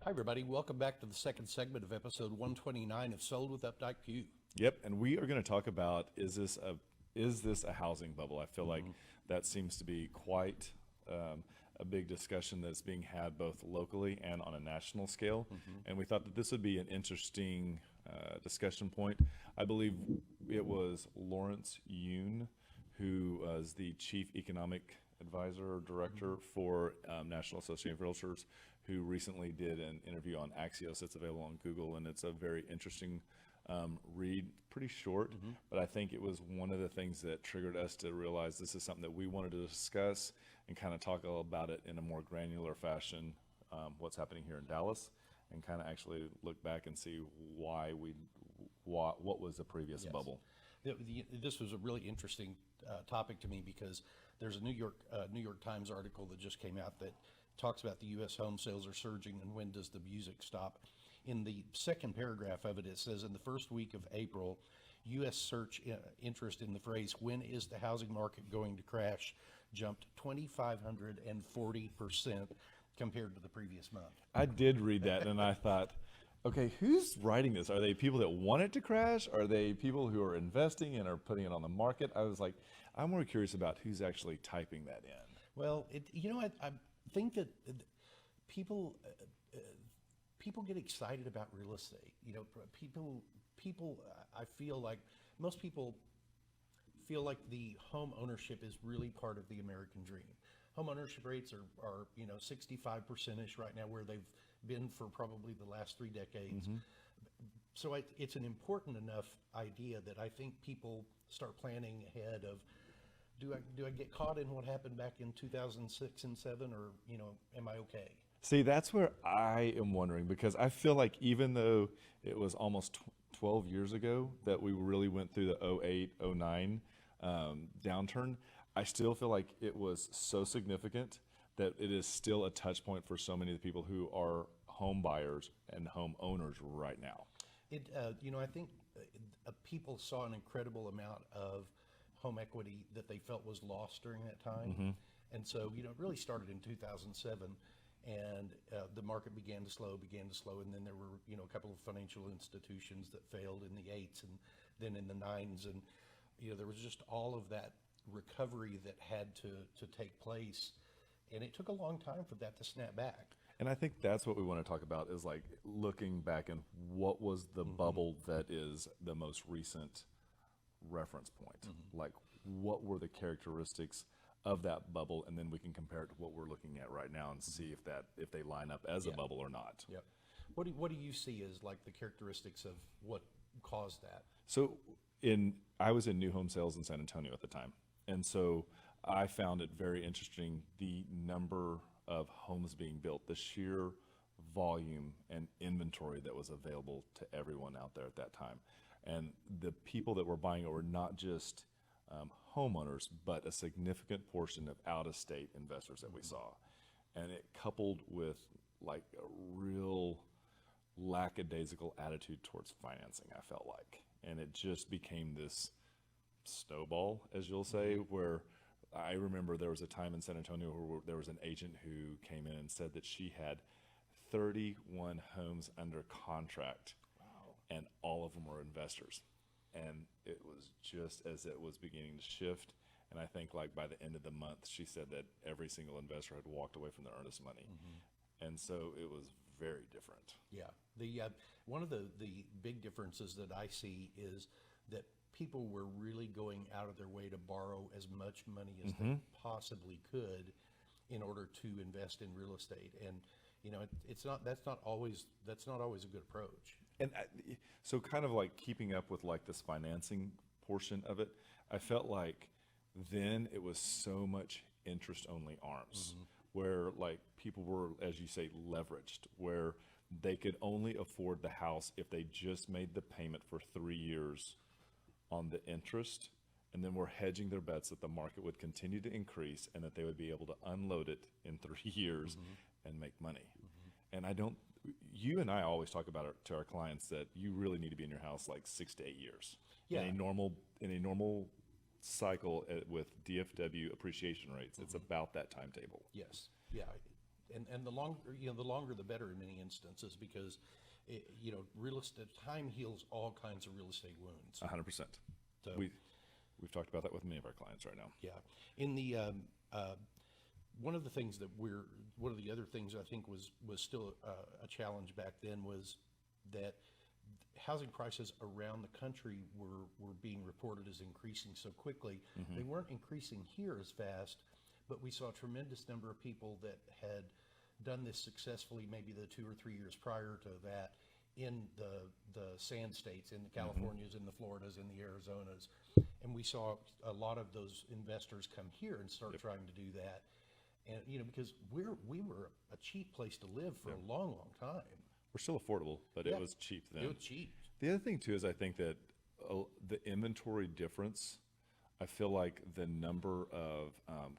Hi, everybody. Welcome back to the second segment of episode 129 of Sold with Updike Pugh. Yep, and we are going to talk about is this a housing bubble? I feel like that seems to be quite a big discussion that's being had both locally and on a national scale. And we thought that this would be an interesting discussion point. I believe it was Lawrence Yoon, who was the chief economic advisor or director for National Association of Realtors, who recently did an interview on Axios. It's available on Google, and it's a very interesting read, pretty short, but I think it was one of the things that triggered us to realize this is something that we wanted to discuss and kind of talk about it in a more granular fashion, what's happening here in Dallas, and kind of actually look back and see what was the previous bubble. This was a really interesting topic to me because there's a New York Times article that just came out that talks about the U.S. home sales are surging and when does the music stop. In the second paragraph of it, it says in the first week of April, U.S. search interest in the phrase, when is the housing market going to crash, jumped 2,540% compared to the previous month. I did read that and I thought, okay, who's writing this? Are they people that want it to crash? Are they people who are investing and are putting it on the market? I was like, I'm more curious about who's actually typing that in. Well, I think that people get excited about real estate. I feel like most people feel like the home ownership is really part of the American dream. Home ownership rates are 65%ish right now, where they've been for probably the last 3 decades. So it's an important enough idea that I think people start planning ahead of, do I get caught in what happened back in 2006 and 7, or am I okay? See, that's where I am wondering, because I feel like even though it was almost 12 years ago that we really went through the 08, 09 downturn, I still feel like it was so significant that it is still a touch point for so many of the people who are home buyers and home owners right now. I think people saw an incredible amount of home equity that they felt was lost during that time. And so, it really started in 2007. And the market began to slow, and then there were, a couple of financial institutions that failed in the 8s and then in the 9s, and there was just all of that recovery that had to take place, and it took a long time for that to snap back. And I think that's what we want to talk about, is like looking back and what was the bubble that is the most recent reference point. Like, what were the characteristics of that bubble, and then we can compare it to what we're looking at right now and see if they line up as a bubble or not. Yep. What do you see as like the characteristics of what caused that? So I was in new home sales in San Antonio at the time, and so I found it very interesting, the number of homes being built, the sheer volume and inventory that was available to everyone out there at that time. And the people that were buying it were not just homeowners, but a significant portion of out-of-state investors that we saw. And it coupled with like a real lackadaisical attitude towards financing, I felt like. And it just became this snowball, as you'll say, where I remember there was a time in San Antonio where there was an agent who came in and said that she had 31 homes under contract. Wow. And all of them were investors. And it was just as it was beginning to shift. And I think like by the end of the month, she said that every single investor had walked away from their earnest money. And so it was very different. Yeah. One of the big differences that I see is that people were really going out of their way to borrow as much money as they possibly could in order to invest in real estate. And that's not always a good approach. And so kind of like keeping up with like this financing portion of it, I felt like then it was so much interest only ARMs, where like people were, as you say, leveraged, where they could only afford the house if they just made the payment for 3 years on the interest, and then were hedging their bets that the market would continue to increase and that they would be able to unload it in 3 years and make money. And you and I always talk about it to our clients that you really need to be in your house like 6 to 8 years. Yeah. In a normal cycle with DFW appreciation rates, it's about that timetable. Yes. Yeah. and the longer, the longer the better in many instances, because real estate time heals all kinds of real estate wounds. 100%. So We've talked about that with many of our clients right now. yeah, in the one of the things that one of the other things I think was still a challenge back then was that housing prices around the country were being reported as increasing so quickly. They weren't increasing here as fast, but we saw a tremendous number of people that had done this successfully maybe the 2 or 3 years prior to that in the sand states, in the Californias, in the Floridas, in the Arizonas. And we saw a lot of those investors come here and start trying to do that. And, because we were a cheap place to live for a long, long time. We're still affordable, but it was cheap then. It was cheap. The other thing too is I think that the inventory difference, I feel like the number of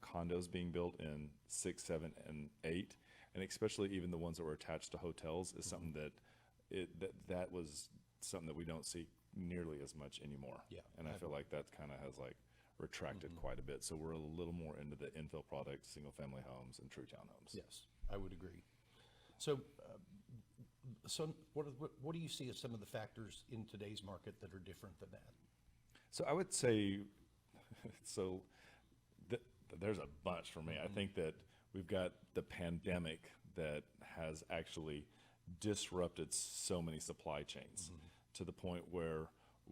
condos being built in 6, 7, and 8, and especially even the ones that were attached to hotels, is something that was something that we don't see nearly as much anymore. Yeah, and I feel like that kind of has like retracted quite a bit. So we're a little more into the infill product, single family homes, and true townhomes. Yes, I would agree. So, what do you see as some of the factors in today's market that are different than that? So I would say, there's a bunch for me. I think that we've got the pandemic that has actually disrupted so many supply chains to the point where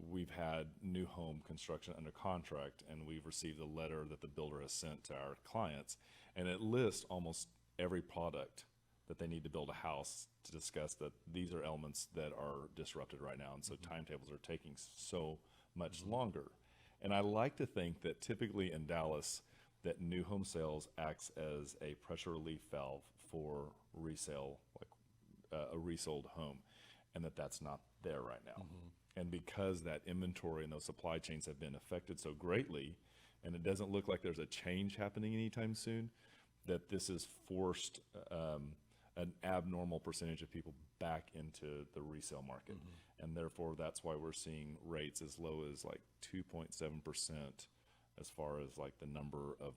we've had new home construction under contract, and we've received a letter that the builder has sent to our clients, and it lists almost every product that they need to build a house to discuss that these are elements that are disrupted right now. And so timetables are taking so much longer. And I like to think that typically in Dallas, that new home sales acts as a pressure relief valve for resale, like a resold home, and that's not there right now. And because that inventory and those supply chains have been affected so greatly, and it doesn't look like there's a change happening anytime soon, that this has forced an abnormal percentage of people back into the resale market. And therefore, that's why we're seeing rates as low as like 2.7% as far as like the number of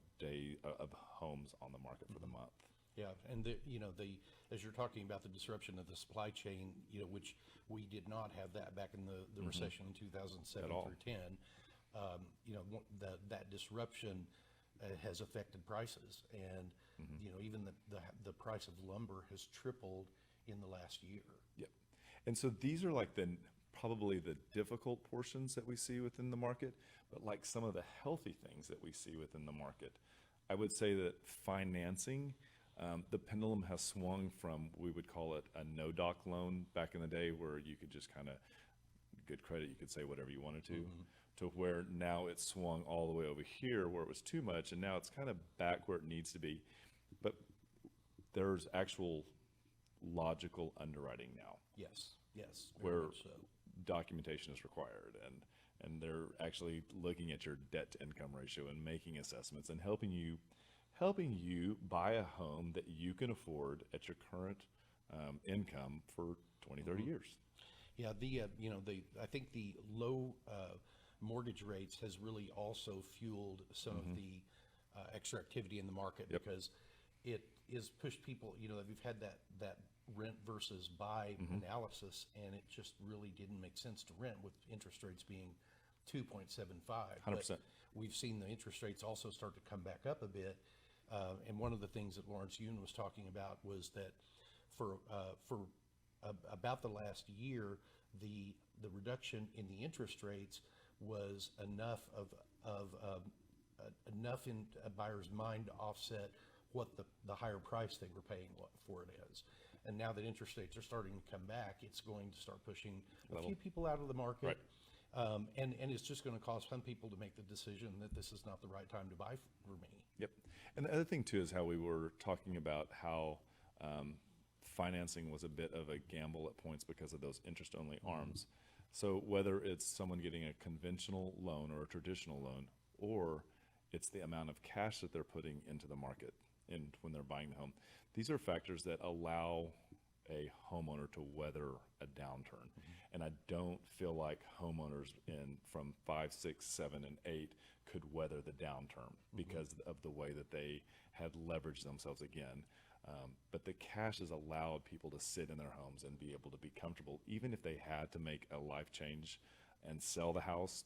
of homes on the market for the month. Yeah, and as you're talking about the disruption of the supply chain, which we did not have that back in the recession in 2007 through 10. That disruption has affected prices, and even the price of lumber has tripled in the last year. Yep. And so these are like probably the difficult portions that we see within the market, but like some of the healthy things that we see within the market. I would say that financing, the pendulum has swung from, we would call it a no-doc loan back in the day, where you could just kind of, good credit, you could say whatever you wanted to where now it's swung all the way over here where it was too much, and now it's kind of back where it needs to be. But there's actual logical underwriting now. Yes, where much so. Documentation is required, and they're actually looking at your debt to income ratio and making assessments and helping you buy a home that you can afford at your current income for 20, 30 years. Yeah, I think the low mortgage rates has really also fueled some of the extra activity in the market, because it is pushed people, we've had that rent versus buy analysis, and it just really didn't make sense to rent with interest rates being 2.75. 100%. But we've seen the interest rates also start to come back up a bit. And one of the things that Lawrence Yoon was talking about was that for about the last year, the reduction in the interest rates was enough enough in a buyer's mind to offset what the higher price they were paying for it is. And now that interest rates are starting to come back, it's going to start pushing a few people out of the market. Right. And it's just going to cause some people to make the decision that this is not the right time to buy for me. Yep. And the other thing too is how we were talking about how financing was a bit of a gamble at points because of those interest-only arms. So whether it's someone getting a conventional loan or a traditional loan, or it's the amount of cash that they're putting into the market when they're buying the home, these are factors that allow a homeowner to weather a downturn. And I don't feel like homeowners from 5, 6, 7, and 8 could weather the downturn because of the way that they had leveraged themselves again. But the cash has allowed people to sit in their homes and be able to be comfortable. Even if they had to make a life change and sell the house,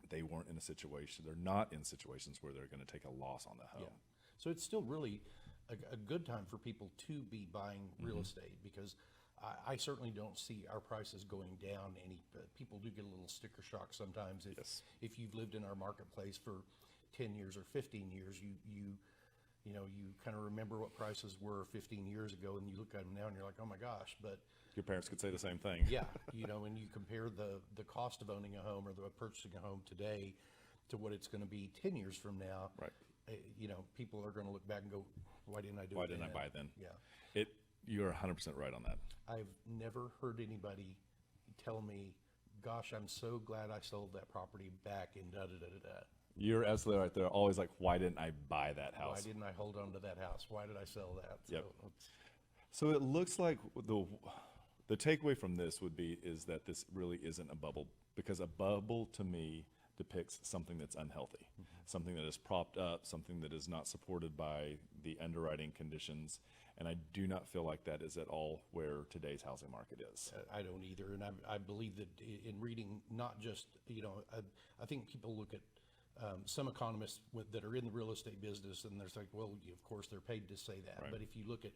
they weren't in a situation, they're not in situations where they're going to take a loss on the home. Yeah. So it's still really a good time for people to be buying real estate, because I certainly don't see our prices going down any. People do get a little sticker shock sometimes Yes. if you've lived in our marketplace for 10 years or 15 years, you know, you kind of remember what prices were 15 years ago, and you look at them now and you're like, oh my gosh. But Your parents could say the same thing. yeah, you know, when you compare the cost of owning a home or the purchasing a home today to what it's going to be 10 years from now, Right. You know, people are going to look back and go, why didn't I do it Why didn't I then? buy then? Yeah. You're 100% right on that. I've never heard anybody tell me, gosh, I'm so glad I sold that property back in da-da-da-da-da. You're absolutely right. They're always like, why didn't I buy that Why house? didn't I hold on to that house? Why did I sell that? Yep. So it's- So it looks like the takeaway from this is that this really isn't a bubble, because a bubble to me depicts something that's unhealthy, something that is propped up, something that is not supported by the underwriting conditions. And I do not feel like that is at all where today's housing market is. I don't either. And I believe that in reading, not just, you know, I think people look at some economists that are in the real estate business, and they're like, well, of course, they're paid to say that. Right. But if you look at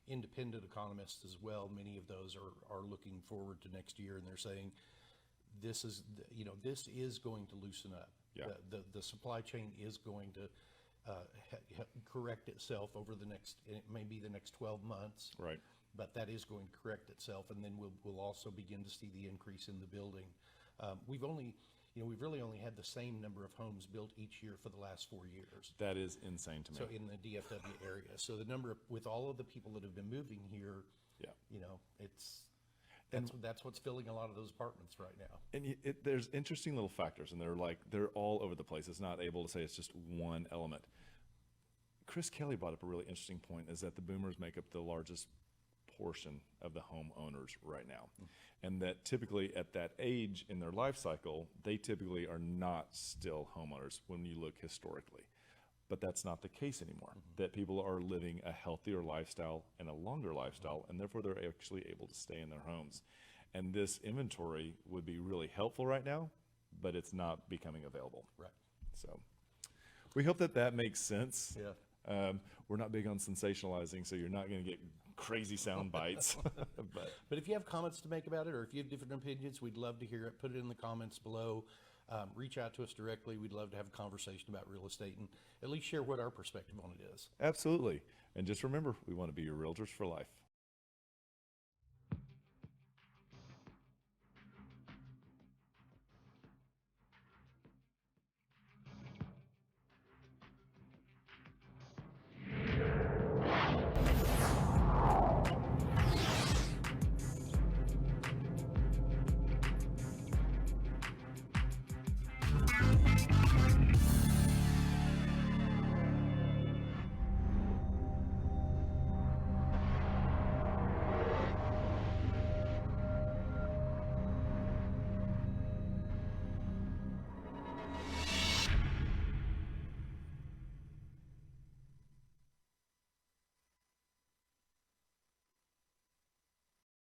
independent economists as well, many of those are looking forward to next year, and they're saying this is, you know, this is going to loosen up. Yeah. The supply chain is going to correct itself over the next, it may be the next 12 months. Right. But that is going to correct itself, and then we'll also begin to see the increase in the building. We've really only had the same number of homes built each year for the last 4 years. That is insane to me. So in the DFW area, so the number with all of the people that have been moving here, Yeah. you know, that's what's filling a lot of those apartments right now. And there's interesting little factors, and they're all over the place. It's not able to say it's just one element. Chris Kelly brought up a really interesting point, is that the boomers make up the largest portion of the homeowners right now. And that typically at that age in their life cycle, they typically are not still homeowners when you look historically. But that's not the case anymore. That people are living a healthier lifestyle and a longer lifestyle, and therefore they're actually able to stay in their homes. And this inventory would be really helpful right now, but it's not becoming available. Right. So we hope that makes sense. Yeah. We're not big on sensationalizing, so you're not going to get crazy sound bites. But if you have comments to make about it, or if you have different opinions, we'd love to hear it. Put it in the comments below. Reach out to us directly. We'd love to have a conversation about real estate and at least share what our perspective on it is. Absolutely. And just remember, we want to be your realtors for life.